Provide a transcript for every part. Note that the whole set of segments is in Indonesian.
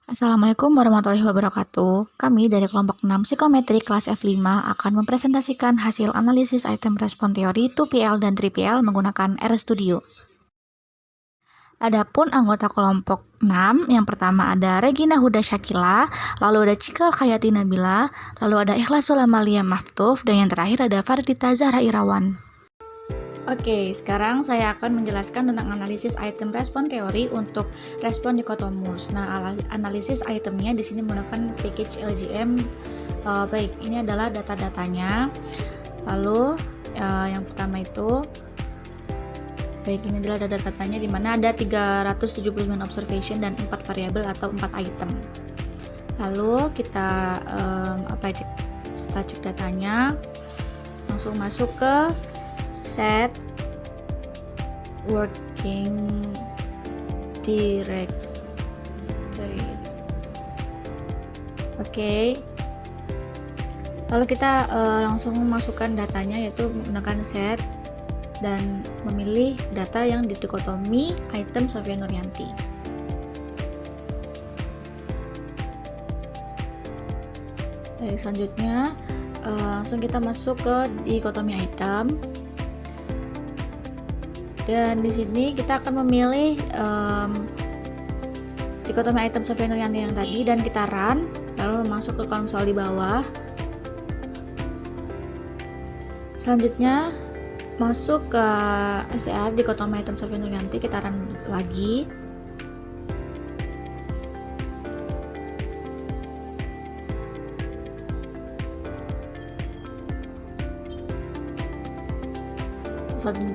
Assalamualaikum warahmatullahi wabarakatuh. Kami dari kelompok 6 psikometri kelas F5 akan mempresentasikan hasil analisis item respon teori 2PL dan 3PL menggunakan RStudio. Adapun anggota kelompok 6, yang pertama ada Regina Huda Syakila, lalu ada Cikal Khayati Nabila, lalu ada Ikhlasul Amalia Maftuf, dan yang terakhir ada Fardita Zahra Irawan. Oke, sekarang saya akan menjelaskan tentang analisis item respon teori untuk respon dikotomus. Nah, analisis itemnya di sini menggunakan package LGM. Baik, ini adalah data-datanya. Lalu yang pertama itu, baik, ini adalah data-datanya di mana ada 379 observation dan 4 variabel atau 4 item. Lalu kita setelah cek datanya, langsung masuk ke set working directory. Oke. Lalu kita langsung masukkan datanya, yaitu menggunakan set dan memilih data yang didikotomi item Sofia Nuryanti. Baik, selanjutnya langsung kita masuk ke dikotomi item. Dan di sini kita akan memilih dikotomi item Sofia Nuryanti yang tadi dan kita run, lalu masuk ke konsol di bawah. Selanjutnya masuk ke STR dikotomi item Sofia Nuryanti, kita run lagi.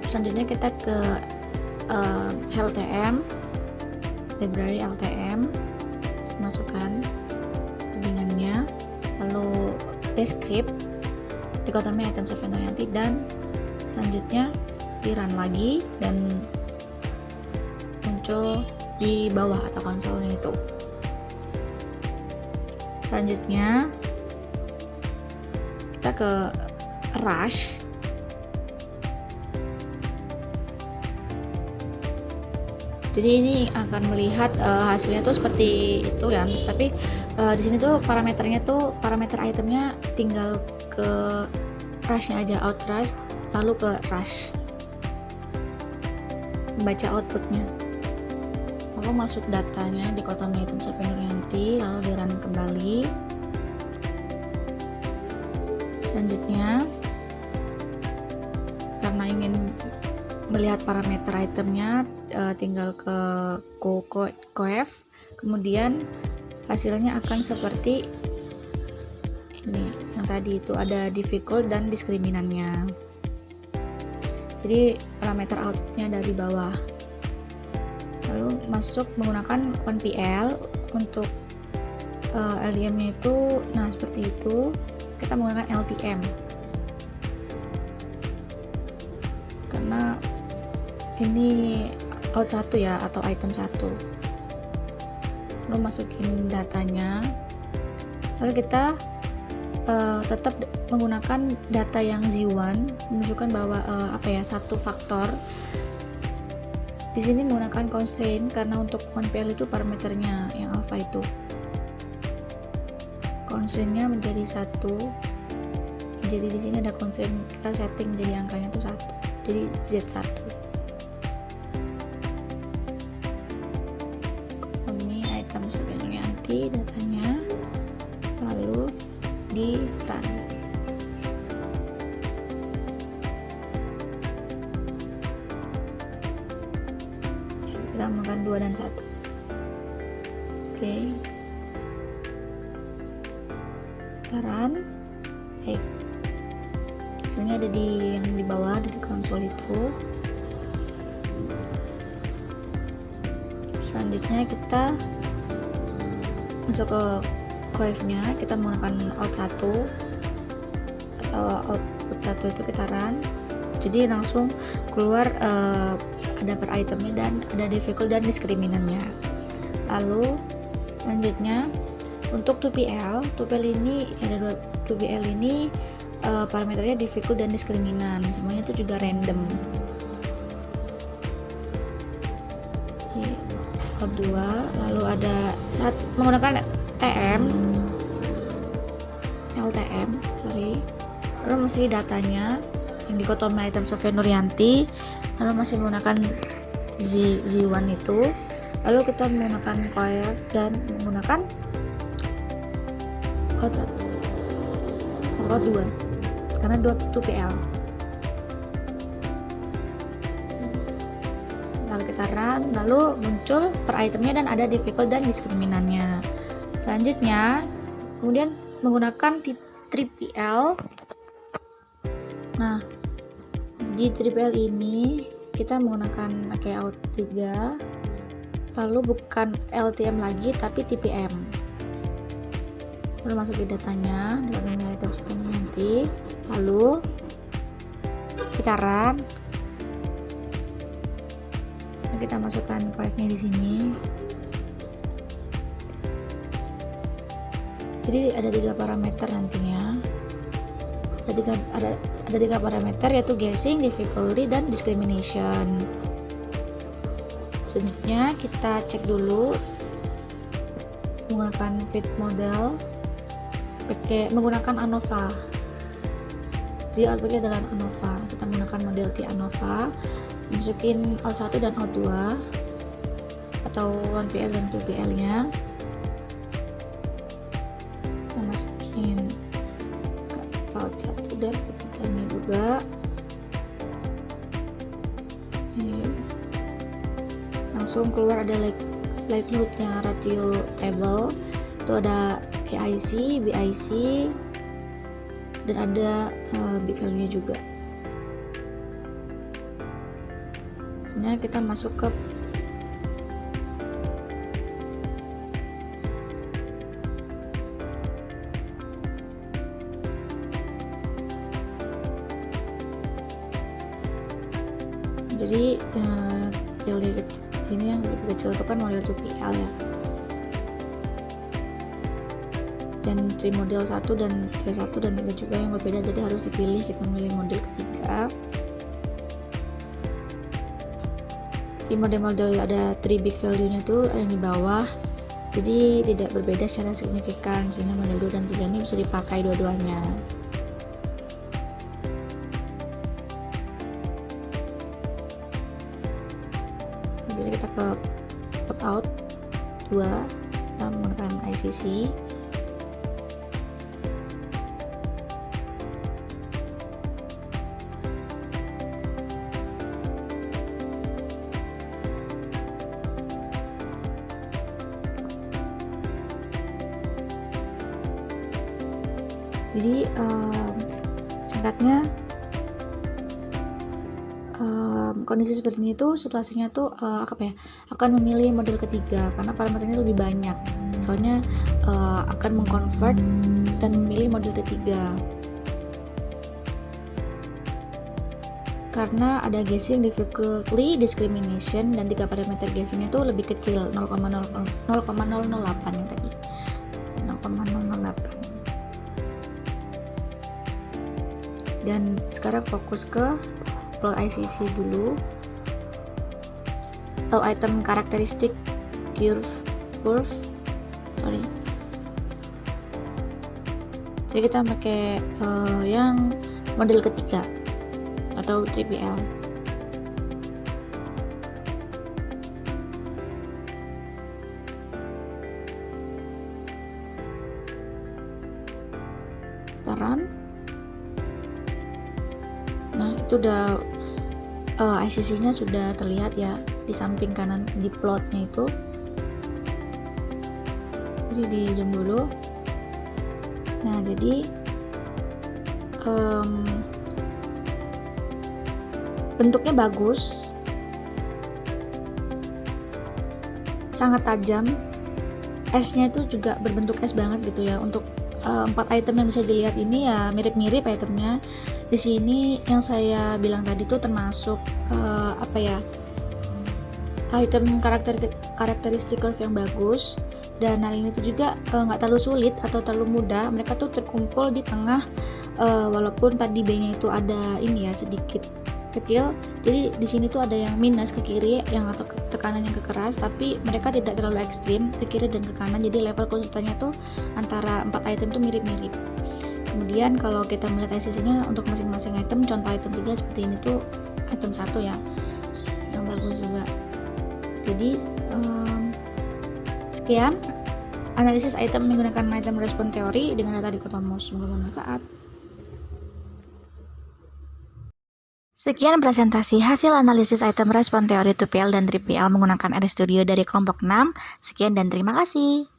Selanjutnya kita ke LTM, library LTM, masukkan paddingannya, lalu descript dikotomi item Sofia Nuryanti, dan selanjutnya di run lagi dan muncul di bawah atau konsolnya itu. Selanjutnya kita ke rush. Jadi ini akan melihat hasilnya tuh seperti itu kan, tapi di sini tuh parameter itemnya tinggal ke rushnya aja, out rush, lalu ke rush, membaca outputnya, lalu masuk datanya dikotomi item Sofia Nuryanti, lalu di run kembali. Selanjutnya karena ingin melihat parameter itemnya, tinggal ke coef, kemudian hasilnya akan seperti ini. Yang tadi itu ada difficult dan diskriminannya. Jadi parameter outputnya dari bawah. Lalu masuk menggunakan 1PL untuk LTM-nya itu, nah seperti itu. Kita menggunakan LTM karena ini out 1 ya, atau item 1. Lalu masukin datanya, lalu kita tetap menggunakan data yang Z1, menunjukkan bahwa satu faktor. Di sini menggunakan constraint karena untuk 1PL itu parameternya yang alpha itu constraintnya menjadi 1. Jadi di sini ada constraint, kita setting jadi angkanya itu 1, jadi Z1. Item Sofia Nuryanti datanya, lalu di run. Kita makan 2 dan 1. Oke, kita run. Baik, hasilnya ada yang di bawah, ada di konsol itu. Selanjutnya kita masuk ke coef-nya, kita menggunakan out 1 atau output 1 itu kita run. Jadi langsung keluar ada per itemnya dan ada difficult dan diskriminannya. Lalu selanjutnya untuk 2PL ini ada 2PL ini parameternya difficult dan diskriminan, semuanya itu juga random. out 2, lalu ada saat menggunakan LTM, lalu masih datanya yang dikotomi item Sofia Nuryanti, lalu masih menggunakan Z1 itu, lalu kita menggunakan coil dan menggunakan out 1, out 2 karena 2 PL. Lalu kita run, lalu muncul per itemnya dan ada difficult dan diskriminannya. Selanjutnya kemudian menggunakan 3PL. Nah, di 3PL ini kita menggunakan layout 3, lalu bukan LTM lagi tapi TPM. Lalu masuk ke datanya, datanya item Sofia nanti, lalu kita run. Kita masukkan coif-nya di sini. Jadi ada 3 parameter nantinya. Ada 3 parameter yaitu guessing, difficulty, dan discrimination. Selanjutnya kita cek dulu menggunakan fit model menggunakan ANOVA. Jadi outputnya adalah ANOVA. Kita menggunakan model T ANOVA, masukin out 1 dan out 2 atau 1PL dan 2PL nya. Kita masukin ke out 1 dan ketiganya juga. Langsung keluar ada likelihood-nya ratio table, itu ada AIC, BIC, dan ada big value-nya juga. Kita masuk ke jadi pilih sini yang lebih kecil itu kan model 2PL ya, dan 3 model 1 dan 31 dan 3 juga yang berbeda, jadi harus dipilih. Kita memilih model ketiga. Di model-model ada 3 big value-nya tuh ada di bawah, jadi tidak berbeda secara signifikan, sehingga model 2 dan 3 ini bisa dipakai dua-duanya. Jadi kita ke out 2, kita menggunakan ICC. Jadi singkatnya kondisi seperti ini tuh situasinya tuh akan memilih model ketiga karena parameternya lebih banyak, soalnya akan mengconvert dan memilih model ketiga karena ada guessing, difficulty, discrimination, dan 3 parameter guessingnya tuh lebih kecil, 0,008 yang tadi, 0,008. Dan sekarang fokus ke flow ICC dulu, atau item karakteristik curve. Jadi kita pakai yang model ketiga atau 3PL. Run. Nah, itu udah ICC-nya sudah terlihat ya di samping kanan di plotnya itu. Jadi di zoom dulu. Nah, jadi bentuknya bagus, sangat tajam. S-nya itu juga berbentuk S banget gitu ya. Untuk 4 item yang bisa dilihat ini ya mirip-mirip itemnya. Di sini yang saya bilang tadi tuh termasuk item karakteristik curve yang bagus, dan hal ini tuh juga nggak terlalu sulit atau terlalu mudah. Mereka tuh terkumpul di tengah, walaupun tadi B-nya itu ada ini ya sedikit kecil. Jadi di sini tuh ada yang minus ke kiri yang atau tekanan yang ke keras, tapi mereka tidak terlalu ekstrim ke kiri dan ke kanan. Jadi level kesulitannya tuh antara 4 item tuh mirip-mirip. Kemudian kalau kita melihat ICC-nya untuk masing-masing item, contoh item 3 seperti ini tuh item 1 ya, yang bagus juga. Jadi sekian analisis item menggunakan item respon teori dengan data dikotomus. Semoga bermanfaat. Sekian presentasi hasil analisis item respon teori 2PL dan 3PL menggunakan RStudio dari kelompok 6. Sekian dan terima kasih.